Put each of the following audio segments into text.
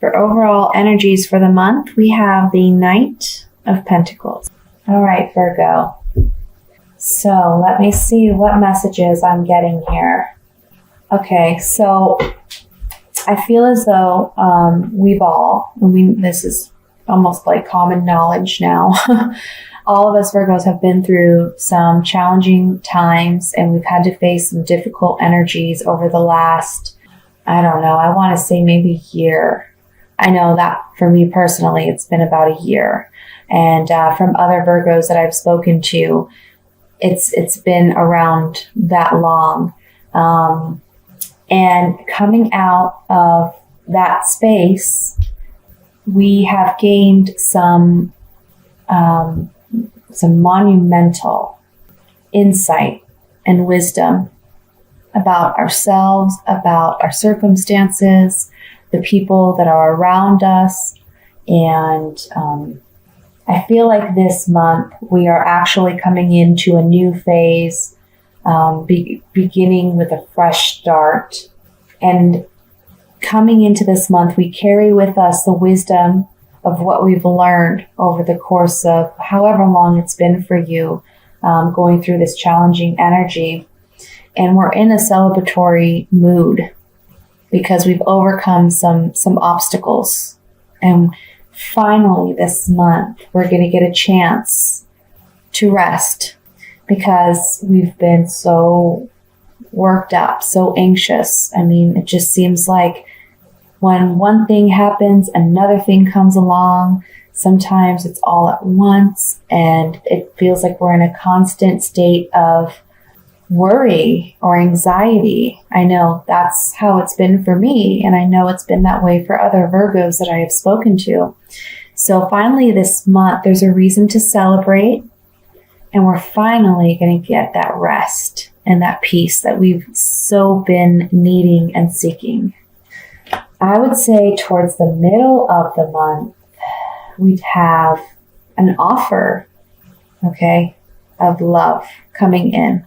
For overall energies for the month, we have the Knight of Pentacles. All right, Virgo. So let me see what messages I'm getting here. Okay, so I feel as though this is almost like common knowledge now. All of us Virgos have been through some challenging times, and we've had to face some difficult energies over the last, I want to say maybe year. I know that for me personally, it's been about a year. And from other Virgos that I've spoken to, it's been around that long. And coming out of that space, we have gained some monumental insight and wisdom about ourselves, about our circumstances, the people that are around us. And I feel like this month we are actually coming into a new phase, beginning with a fresh start. And coming into this month, we carry with us the wisdom of what we've learned over the course of however long it's been for you, going through this challenging energy. And we're in a celebratory mood because we've overcome some obstacles. And finally this month, we're going to get a chance to rest because we've been so worked up, so anxious. I mean, it just seems like when one thing happens, another thing comes along. Sometimes it's all at once, and it feels like we're in a constant state of worry or anxiety. I know that's how it's been for me, and I know it's been that way for other Virgos that I have spoken to. So finally this month, there's a reason to celebrate, and we're finally going to get that rest and that peace that we've so been needing and seeking. I would say towards the middle of the month, we'd have an offer, of love coming in.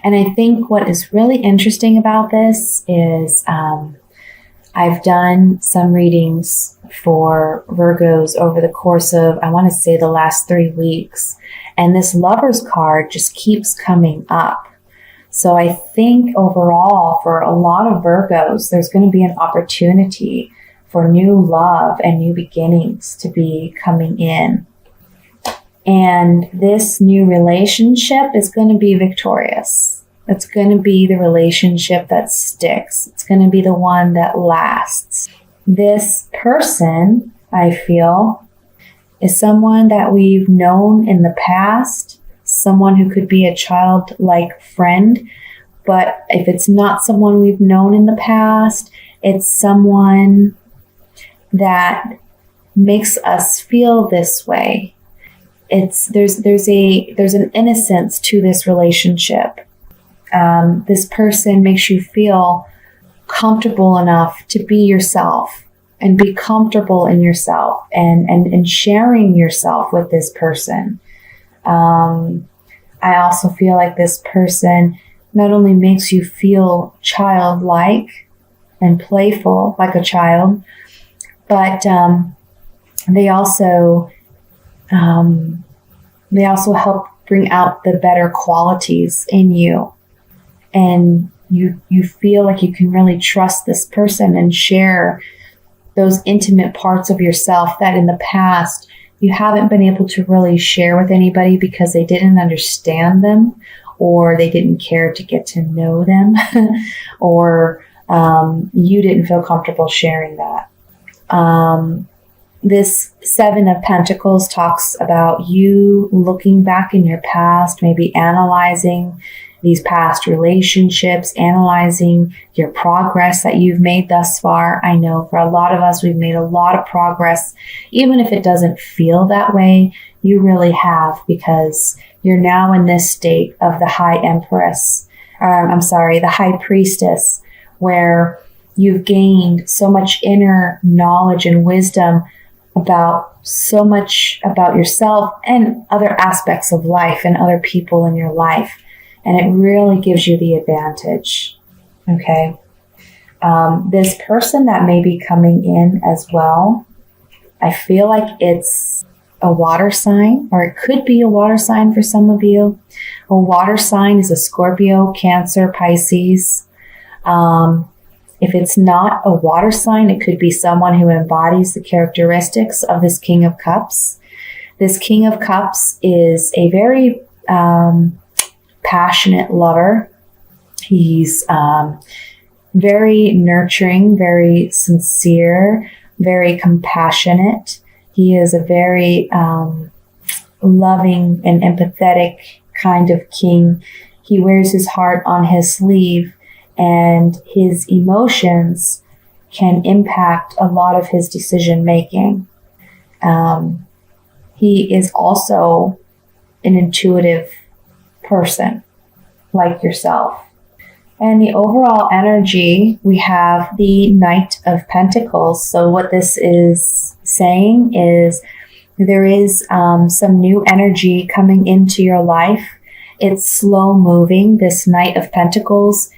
And I think what is really interesting about this is I've done some readings for Virgos over the course of, I want to say, the last 3 weeks. And this Lover's card just keeps coming up. So I think overall for a lot of Virgos, there's going to be an opportunity for new love and new beginnings to be coming in. And this new relationship is going to be victorious. It's going to be the relationship that sticks. It's going to be the one that lasts. This person, I feel, is someone that we've known in the past, someone who could be a childlike friend. But if it's not someone we've known in the past, it's someone that makes us feel this way. There's an innocence to this relationship. This person makes you feel comfortable enough to be yourself and be comfortable in yourself and sharing yourself with this person. I also feel like this person not only makes you feel childlike and playful like a child, but they also help bring out the better qualities in you. And you feel like you can really trust this person and share those intimate parts of yourself that in the past you haven't been able to really share with anybody because they didn't understand them, or they didn't care to get to know them, or you didn't feel comfortable sharing that. This Seven of Pentacles talks about you looking back in your past, maybe analyzing these past relationships, analyzing your progress that you've made thus far. I know for a lot of us, we've made a lot of progress. Even if it doesn't feel that way, you really have, because you're now in this state of the the High Priestess, where you've gained so much inner knowledge and wisdom about so much about yourself and other aspects of life and other people in your life. And it really gives you the advantage. Okay. This person that may be coming in as well, I feel like it's a water sign, or it could be a water sign for some of you. A water sign is a Scorpio, Cancer, Pisces. If it's not a water sign, it could be someone who embodies the characteristics of this King of Cups. This King of Cups is a very passionate lover. He's very nurturing, very sincere, very compassionate. He is a very loving and empathetic kind of king. He wears his heart on his sleeve, and his emotions can impact a lot of his decision making. He is also an intuitive person like yourself. And the overall energy, we have the Knight of Pentacles. So what this is saying is there is some new energy coming into your life. It's slow moving. This Knight of Pentacles,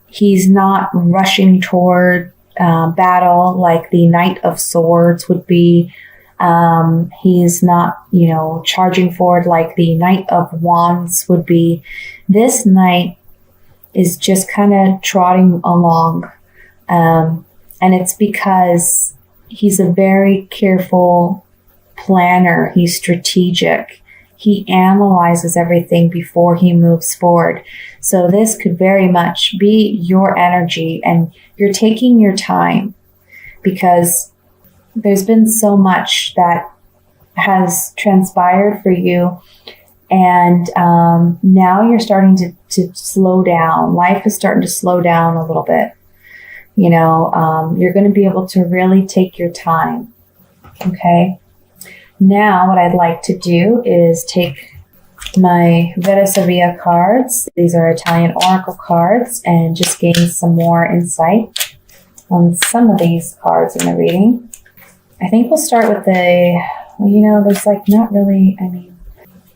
he's not rushing toward battle like the Knight of Swords would be. He's not, charging forward like the Knight of Wands would be. This Knight is just kind of trotting along. And it's because he's a very careful planner. He's strategic. He analyzes everything before he moves forward. So this could very much be your energy, and you're taking your time because there's been so much that has transpired for you. And now you're starting to slow down. Life is starting to slow down a little bit. You're going to be able to really take your time. Okay. Now what I'd like to do is take my Vera Sevilla cards. These are Italian Oracle cards, and just gain some more insight on some of these cards in the reading. I think we'll start with there's not really,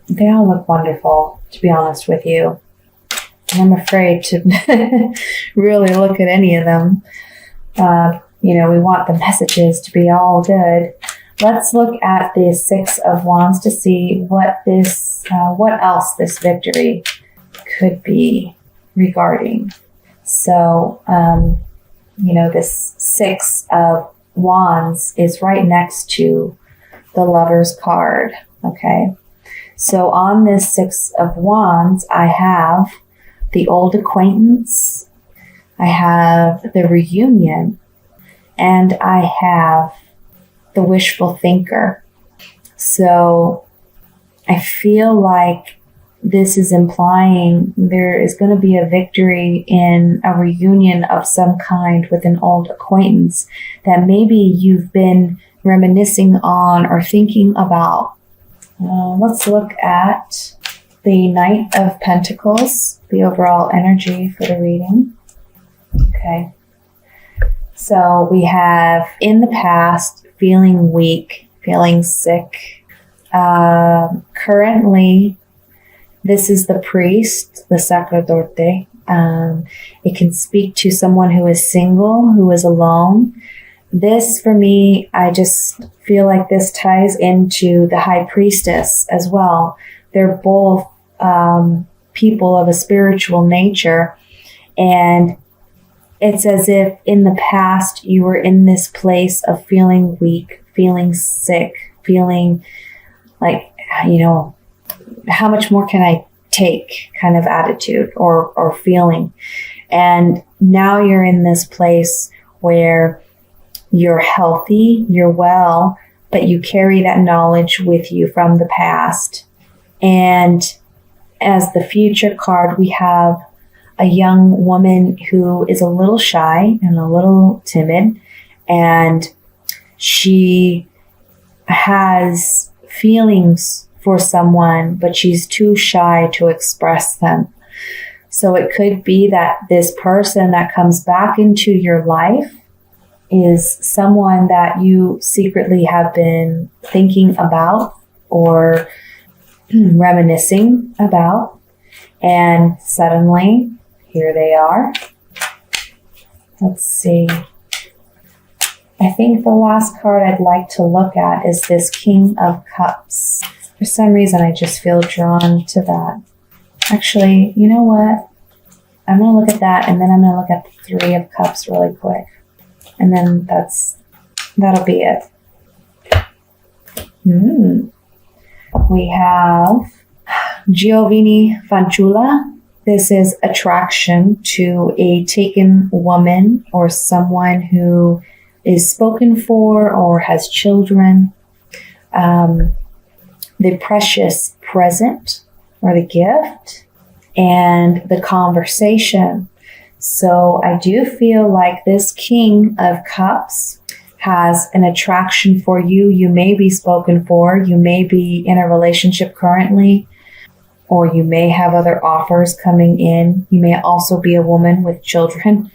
they all look wonderful, to be honest with you. And I'm afraid to really look at any of them. We want the messages to be all good. Let's look at the Six of Wands to see what else this victory could be regarding. So, this Six of Wands is right next to the Lover's card. Okay. So on this Six of Wands, I have the old acquaintance, I have the reunion, and I have the wishful thinker. So I feel like this is implying there is going to be a victory in a reunion of some kind with an old acquaintance that maybe you've been reminiscing on or thinking about. Let's look at the Knight of Pentacles, the overall energy for the reading. Okay. So we have in the past feeling weak, feeling sick. Currently, this is the priest, the sacerdote. It can speak to someone who is single, who is alone. This, for me, I just feel like this ties into the High Priestess as well. They're both people of a spiritual nature. And it's as if in the past you were in this place of feeling weak, feeling sick, feeling like, how much more can I take kind of attitude or feeling. And now you're in this place where you're healthy, you're well, but you carry that knowledge with you from the past. And as the future card, we have a young woman who is a little shy and a little timid, and she has feelings for someone, but she's too shy to express them. So it could be that this person that comes back into your life is someone that you secretly have been thinking about or reminiscing about. And suddenly, here they are. Let's see. I think the last card I'd like to look at is this King of Cups. For some reason, I just feel drawn to that. Actually, you know what? I'm going to look at that, and then I'm going to look at the Three of Cups really quick. And then that'll be it. We have Giovanni Fanciulla. This is attraction to a taken woman or someone who is spoken for or has children. The precious present or the gift and the conversation. So I do feel like this King of Cups has an attraction for you. You may be spoken for. You may be in a relationship currently, or you may have other offers coming in. You may also be a woman with children.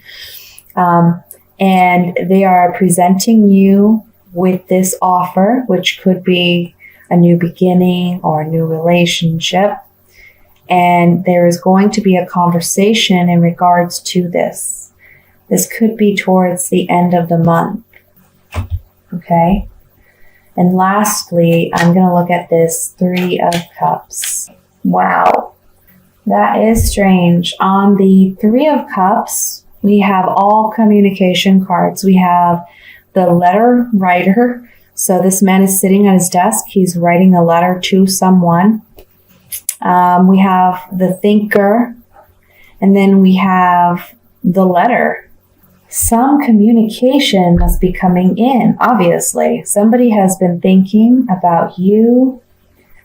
And they are presenting you with this offer, which could be a new beginning or a new relationship. And there is going to be a conversation in regards to this. This could be towards the end of the month. Okay? And lastly, I'm going to look at this Three of Cups. Wow. That is strange. On the Three of Cups, we have all communication cards. We have the letter writer. So this man is sitting at his desk. He's writing a letter to someone. We have the thinker. And then we have the letter. Some communication must be coming in, obviously. Somebody has been thinking about you.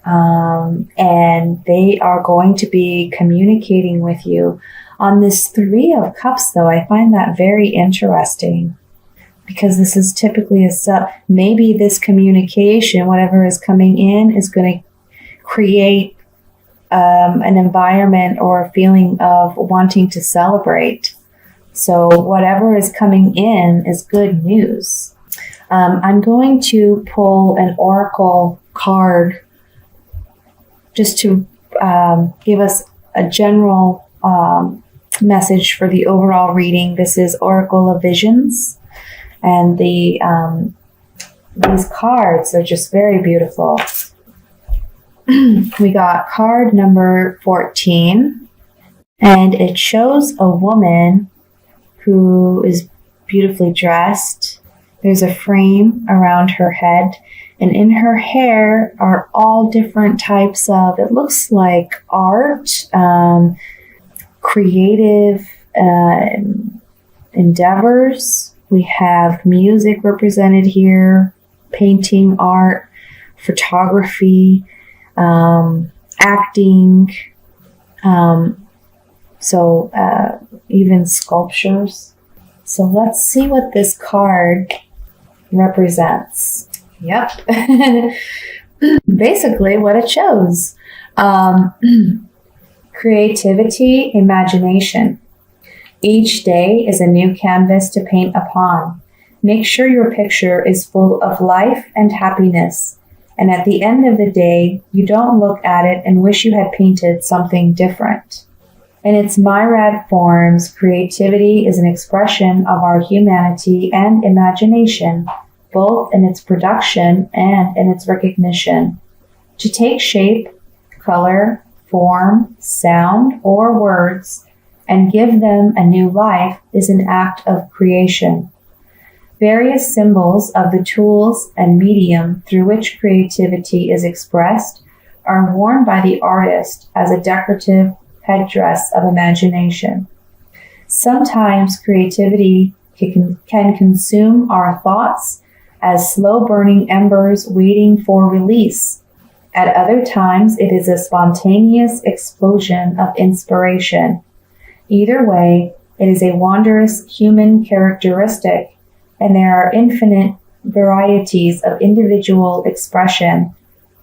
And they are going to be communicating with you. On this Three of Cups, though, I find that very interesting because this is typically maybe this communication, whatever is coming in, is going to create an environment or a feeling of wanting to celebrate. So whatever is coming in is good news. I'm going to pull an oracle card just to give us a general message for the overall reading. This is Oracle of Visions, and these cards are just very beautiful. We got card number 14, and it shows a woman who is beautifully dressed. There's a frame around her head, and in her hair are all different types of, it looks like art, creative endeavors. We have music represented here, painting, art, photography, acting, even sculptures. So let's see what this card represents. Yep. Basically what it shows. Creativity, imagination. Each day is a new canvas to paint upon. Make sure your picture is full of life and happiness. And at the end of the day, you don't look at it and wish you had painted something different. In its myriad forms, creativity is an expression of our humanity and imagination, both in its production and in its recognition. To take shape, color, form, sound, or words, and give them a new life is an act of creation. Various symbols of the tools and medium through which creativity is expressed are worn by the artist as a decorative headdress of imagination. Sometimes creativity can consume our thoughts as slow-burning embers waiting for release. At other times, it is a spontaneous explosion of inspiration. Either way, it is a wondrous human characteristic, and there are infinite varieties of individual expression,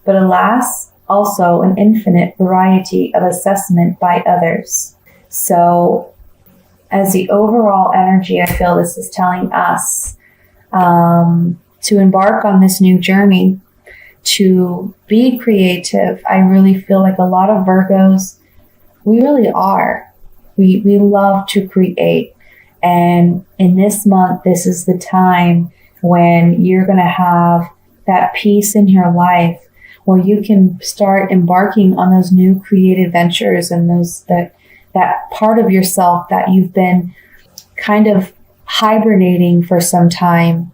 but alas, also an infinite variety of assessment by others. So, as the overall energy, I feel this is telling us to embark on this new journey, to be creative. I really feel like a lot of Virgos, we really are. We love to create. And in this month, this is the time when you're going to have that peace in your life where you can start embarking on those new creative ventures and that part of yourself that you've been kind of hibernating for some time.